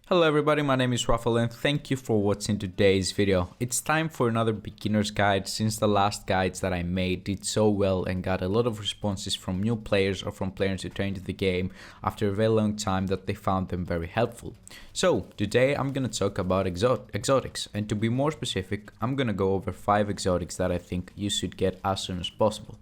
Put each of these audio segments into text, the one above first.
Hello everybody, my name is Rafael and thank you for watching today's video. It's time for another beginner's guide since the last guides that I made did so well and got a lot of responses from new players or from players who trained the game after a very long time that they found them very helpful. So today I'm gonna talk about exotics, and to be more specific, I'm gonna go over 5 exotics that I think you should get as soon as possible.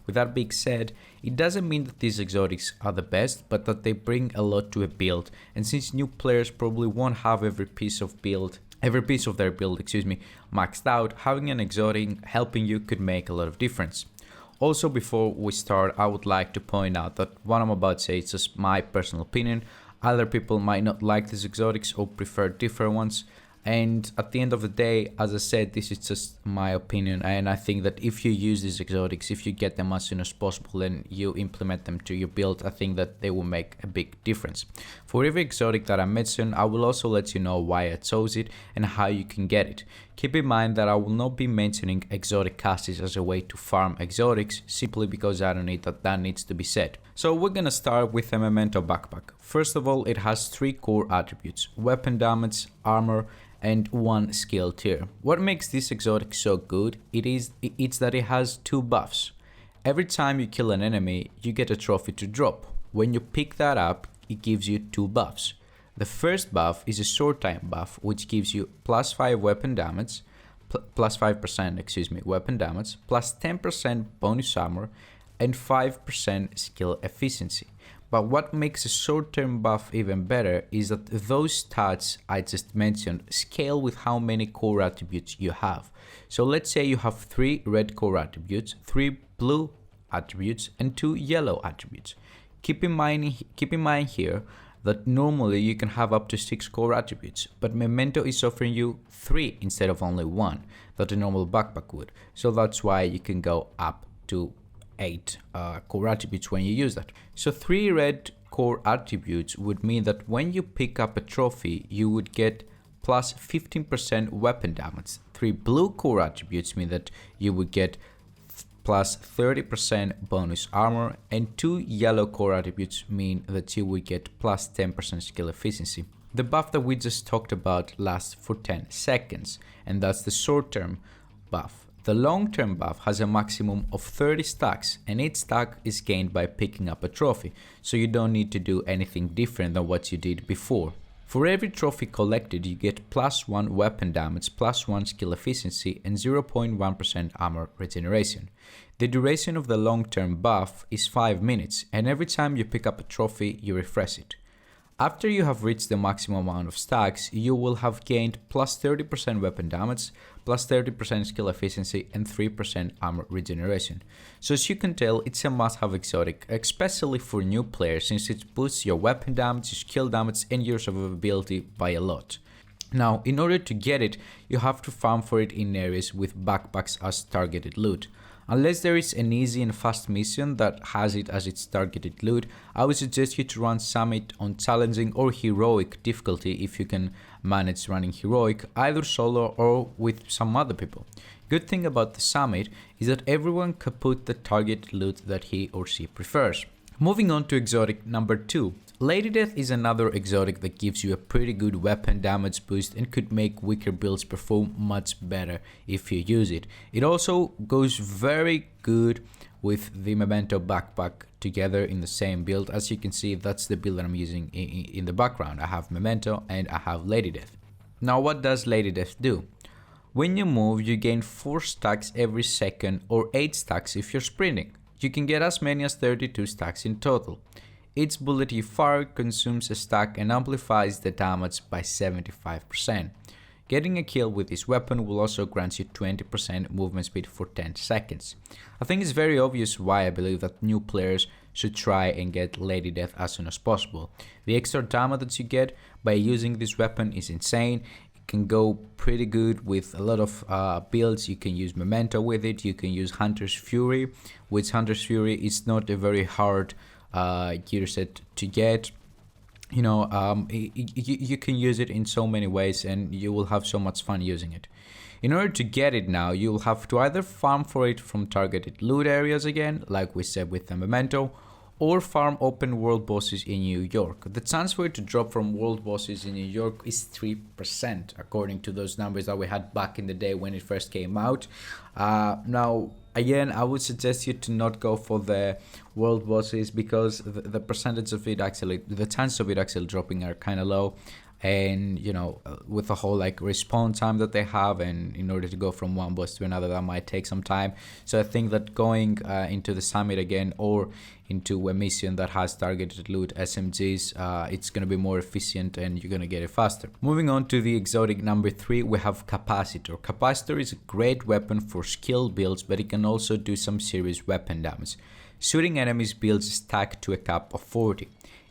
With that being said, it doesn't mean that these exotics are the best, but that they bring a lot to a build, and since new players probably won't have every piece of their build, maxed out, having an exotic helping you could make a lot of difference. Also, before we start, I would like to point out that what I'm about to say is just my personal opinion. Other people might not like these exotics or prefer different ones. And at the end of the day, as I said, this is just my opinion, and I think that if you use these exotics, if you get them as soon as possible and you implement them to your build, I think that they will make a big difference. For every exotic that I mention, I will also let you know why I chose it and how you can get it. Keep in mind that I will not be mentioning exotic classes as a way to farm exotics, simply because I don't need that needs to be said. So we're gonna start with a Memento backpack. First of all, it has 3 core attributes: weapon damage, armor, and 1 skill tier. What makes this exotic so good it's that it has 2 buffs. Every time you kill an enemy, you get a trophy to drop. When you pick that up, it gives you 2 buffs. The first buff is a short time buff, which gives you plus 5 weapon damage, plus 5% weapon damage, plus 10% bonus armor, and 5% skill efficiency. But what makes a short-term buff even better is that those stats I just mentioned scale with how many core attributes you have. So let's say you have 3 red core attributes, 3 blue attributes, and 2 yellow attributes. Keep in mind here that normally you can have up to 6 core attributes, but Memento is offering you 3 instead of only 1 that a normal backpack would. So that's why you can go up to 8 core attributes when you use that. So 3 red core attributes would mean that when you pick up a trophy, you would get plus 15% weapon damage. 3 blue core attributes mean that you would get plus 30% bonus armor, and 2 yellow core attributes mean that you would get plus 10% skill efficiency. The buff that we just talked about lasts for 10 seconds, and that's the short-term buff. The long-term buff has a maximum of 30 stacks, and each stack is gained by picking up a trophy, so you don't need to do anything different than what you did before. For every trophy collected, you get plus 1 weapon damage, plus 1 skill efficiency, and 0.1% armor regeneration. The duration of the long-term buff is 5 minutes, and every time you pick up a trophy, you refresh it. After you have reached the maximum amount of stacks, you will have gained plus 30% weapon damage, plus 30% skill efficiency, and 3% armor regeneration. So as you can tell, it's a must-have exotic, especially for new players, since it boosts your weapon damage, your skill damage, and your survivability by a lot. Now, in order to get it, you have to farm for it in areas with backpacks as targeted loot. Unless there is an easy and fast mission that has it as its targeted loot, I would suggest you to run Summit on challenging or heroic difficulty if you can manage running heroic, either solo or with some other people. Good thing about the Summit is that everyone can put the targeted loot that he or she prefers. Moving on to exotic number 2. Lady Death is another exotic that gives you a pretty good weapon damage boost and could make weaker builds perform much better if you use it. It also goes very good with the Memento backpack together in the same build. As you can see, that's the build that I'm using in the background. I have Memento and I have Lady Death. Now, what does Lady Death do? When you move, you gain 4 stacks every second or 8 stacks if you're sprinting. You can get as many as 32 stacks in total. Each bullet you fire consumes a stack and amplifies the damage by 75%. Getting a kill with this weapon will also grant you 20% movement speed for 10 seconds. I think it's very obvious why I believe that new players should try and get Lady Death as soon as possible. The extra damage that you get by using this weapon is insane. It can go pretty good with a lot of builds. You can use Memento with it, you can use Hunter's Fury, which Hunter's Fury is not a very hard gear set to get. You know, you can use it in so many ways and you will have so much fun using it. In order to get it now, you'll have to either farm for it from targeted loot areas again, like we said with the Memento, or farm open world bosses in New York. The chance for it to drop from world bosses in New York is 3%, according to those numbers that we had back in the day when it first came out. Now, again, I would suggest you to not go for the world bosses because the percentage of it actually, the chance of it actually dropping are kind of low. And you know, with the whole like respawn time that they have, and in order to go from one boss to another, that might take some time. So I think that going into the summit again, or into a mission that has targeted loot SMGs, it's gonna be more efficient and you're gonna get it faster. Moving on to the exotic number 3, we have Capacitor. Capacitor is a great weapon for skill builds, but it can also do some serious weapon damage. Shooting enemies builds a stack to a cap of 40.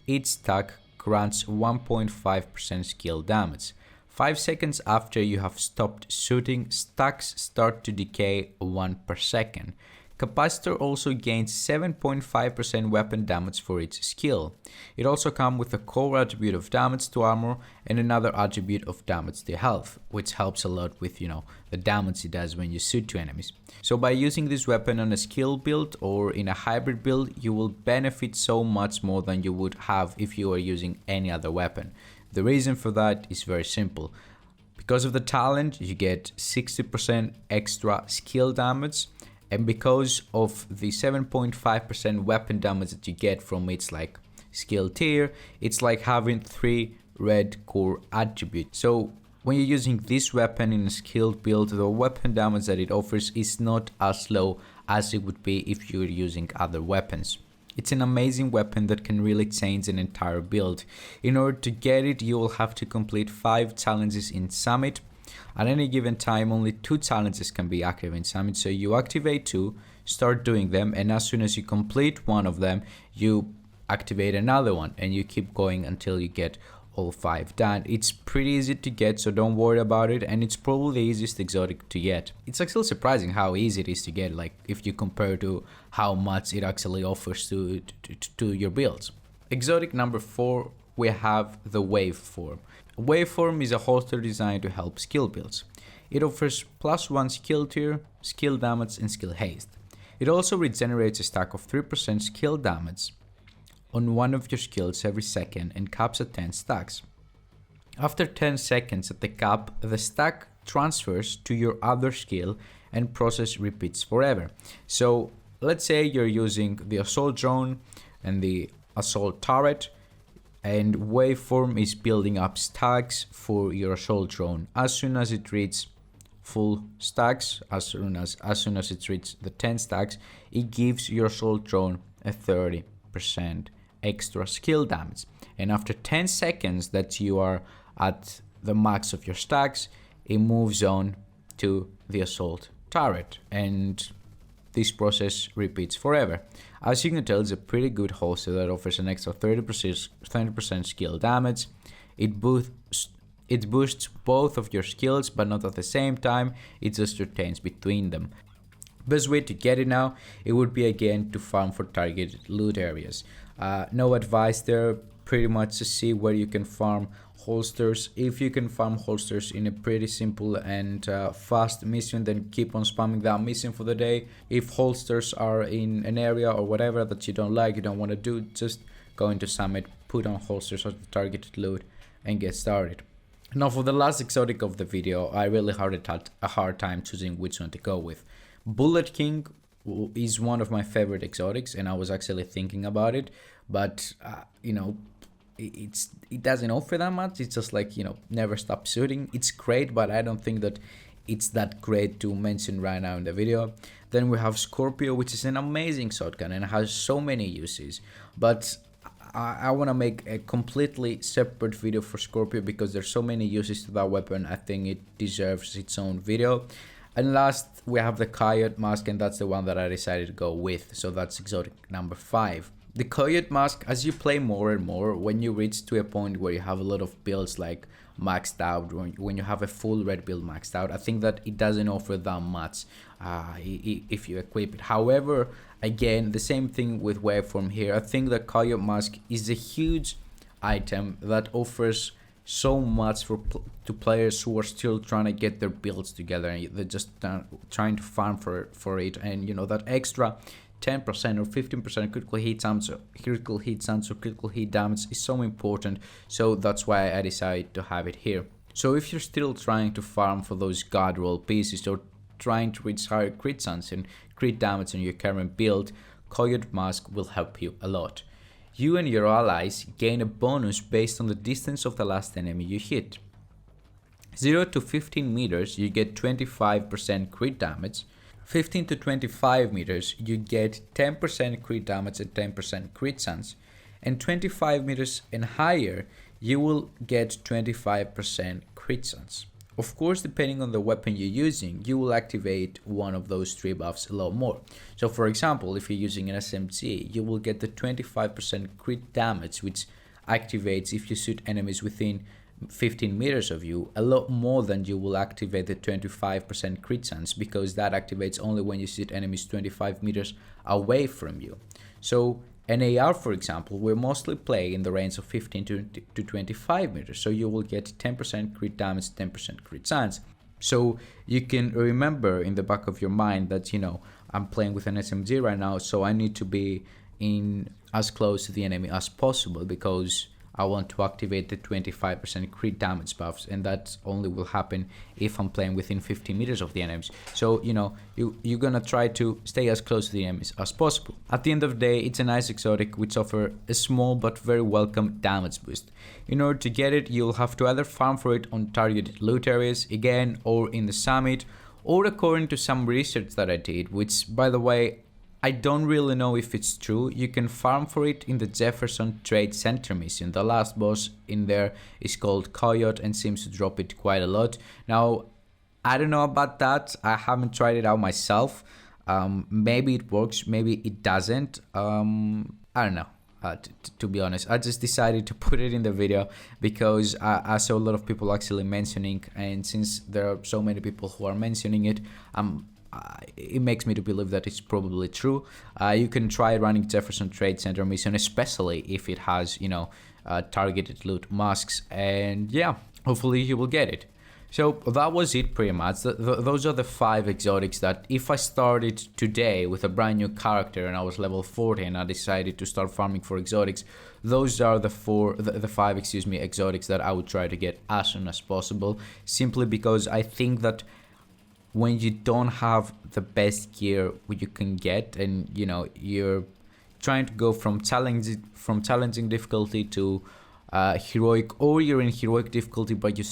Each stack grants 1.5% skill damage. 5 seconds after you have stopped shooting, stacks start to decay 1 per second. Capacitor also gains 7.5% weapon damage for its skill. It also comes with a core attribute of damage to armor and another attribute of damage to health, which helps a lot with, you know, the damage it does when you shoot to enemies. So by using this weapon on a skill build or in a hybrid build, you will benefit so much more than you would have if you were using any other weapon. The reason for that is very simple. Because of the talent, you get 60% extra skill damage. And because of the 7.5% weapon damage that you get from its like skill tier, it's like having 3 red core attributes. So when you're using this weapon in a skilled build, the weapon damage that it offers is not as low as it would be if you were using other weapons. It's an amazing weapon that can really change an entire build. In order to get it, you will have to complete 5 challenges in Summit. At any given time, only 2 challenges can be active in Summit, so you activate 2, start doing them, and as soon as you complete one of them, you activate another one, and you keep going until you get all 5 done. It's pretty easy to get, so don't worry about it, and it's probably the easiest exotic to get. It's actually surprising how easy it is to get, like if you compare to how much it actually offers to your builds. Exotic number 4, we have the Waveform. Waveform is a holster designed to help skill builds. It offers +1 skill tier, skill damage, and skill haste. It also regenerates a stack of 3% skill damage on one of your skills every second and caps at 10 stacks. After 10 seconds at the cap, the stack transfers to your other skill and process repeats forever. So let's say you're using the assault drone and the assault turret, and Waveform is building up stacks for your assault drone. As soon as it reaches full stacks, as soon as it reaches the 10 stacks, it gives your assault drone a 30% extra skill damage. And after 10 seconds that you are at the max of your stacks, it moves on to the assault turret, and this process repeats forever. As you can tell, it's a pretty good holster that offers an extra 30% skill damage. It boosts both of your skills, but not at the same time. It just rotates between them. Best way to get it now, it would be again to farm for targeted loot areas. No advice there, pretty much to see where you can farm holsters. If you can farm holsters in a pretty simple and fast mission, then keep on spamming that mission for the day. If holsters are in an area or whatever that you don't like, you don't want to do, just go into Summit, put on holsters as the targeted loot, and get started. Now for the last exotic of the video, I really had a hard time choosing which one to go with. Bullet King is one of my favorite exotics, and I was actually thinking about it, but you know, it doesn't offer that much. It's just like, you know, never stop shooting. It's great, but I don't think that it's that great to mention right now in the video. Then we have Scorpio, which is an amazing shotgun and has so many uses, but I want to make a completely separate video for Scorpio because there's so many uses to that weapon. I think it deserves its own video. And last, we have the Coyote Mask, and that's the one that I decided to go with. So that's exotic number 5. The Coyote Mask, as you play more and more, when you reach to a point where you have a lot of builds like maxed out, when you have a full red build maxed out, I think that it doesn't offer that much if you equip it. However, again, the same thing with Waveform here. I think the Coyote Mask is a huge item that offers so much to players who are still trying to get their builds together, and they're just trying to farm for it. And you know, that extra 10% or 15% critical hit chance or critical hit damage is so important, so that's why I decided to have it here. So if you're still trying to farm for those god roll pieces or trying to reach higher crit chance and crit damage on your current build, Coyote Mask will help you a lot. You and your allies gain a bonus based on the distance of the last enemy you hit. 0 to 15 meters you get 25% crit damage. 15 to 25 meters you get 10% crit damage and 10% crit chance. And 25 meters and higher you will get 25% crit chance. Of course, depending on the weapon you're using, you will activate one of those 3 buffs a lot more. So for example, if you're using an SMG, you will get the 25% crit damage, which activates if you shoot enemies within 15 meters of you, a lot more than you will activate the 25% crit chance, because that activates only when you shoot enemies 25 meters away from you. So an AR, for example, will mostly play in the range of 15 to 25 meters, so you will get 10% crit damage, 10% crit chance. So you can remember in the back of your mind that, you know, I'm playing with an SMG right now, so I need to be in as close to the enemy as possible, because I want to activate the 25% crit damage buffs, and that only will happen if I'm playing within 50 meters of the enemies. So, you know, you're gonna try to stay as close to the enemies as possible. At the end of the day, it's a nice exotic which offers a small but very welcome damage boost. In order to get it, you'll have to either farm for it on targeted loot areas, again, or in the summit, or according to some research that I did, which, by the way, I don't really know if it's true. You can farm for it in the Jefferson Trade Center mission. The last boss in there is called Coyote and seems to drop it quite a lot. Now, I don't know about that. I haven't tried it out myself. Maybe it works, maybe it doesn't. I don't know. To be honest, I just decided to put it in the video because I saw a lot of people actually mentioning, and since there are so many people who are mentioning it, it makes me to believe that it's probably true. You can try running Jefferson Trade Center mission, especially if it has, you know, targeted loot masks, and yeah, hopefully you will get it. So that was it pretty much. Those are the 5 exotics that if I started today with a brand new character and I was level 40 and I decided to start farming for exotics, those are the 5 exotics that I would try to get as soon as possible, simply because I think that when you don't have the best gear you can get, and you know, you're trying to go from challenging difficulty to heroic, or you're in heroic difficulty but you're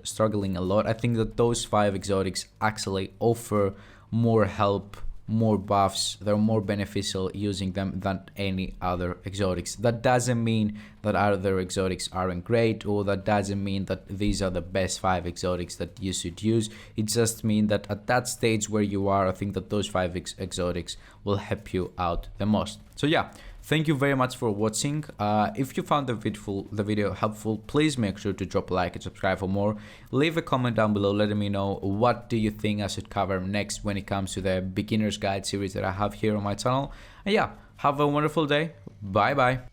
struggling a lot, I think that those 5 exotics actually offer more help, more buffs. They're more beneficial using them than any other exotics. That doesn't mean that other exotics aren't great, or that doesn't mean that these are the best 5 exotics that you should use. It just means that at that stage where you are, I think that those 5 exotics will help you out the most. So yeah, thank you very much for watching. If you found the video helpful, please make sure to drop a like and subscribe for more. Leave a comment down below letting me know what do you think I should cover next when it comes to the beginner's guide series that I have here on my channel. And yeah, have a wonderful day. Bye bye.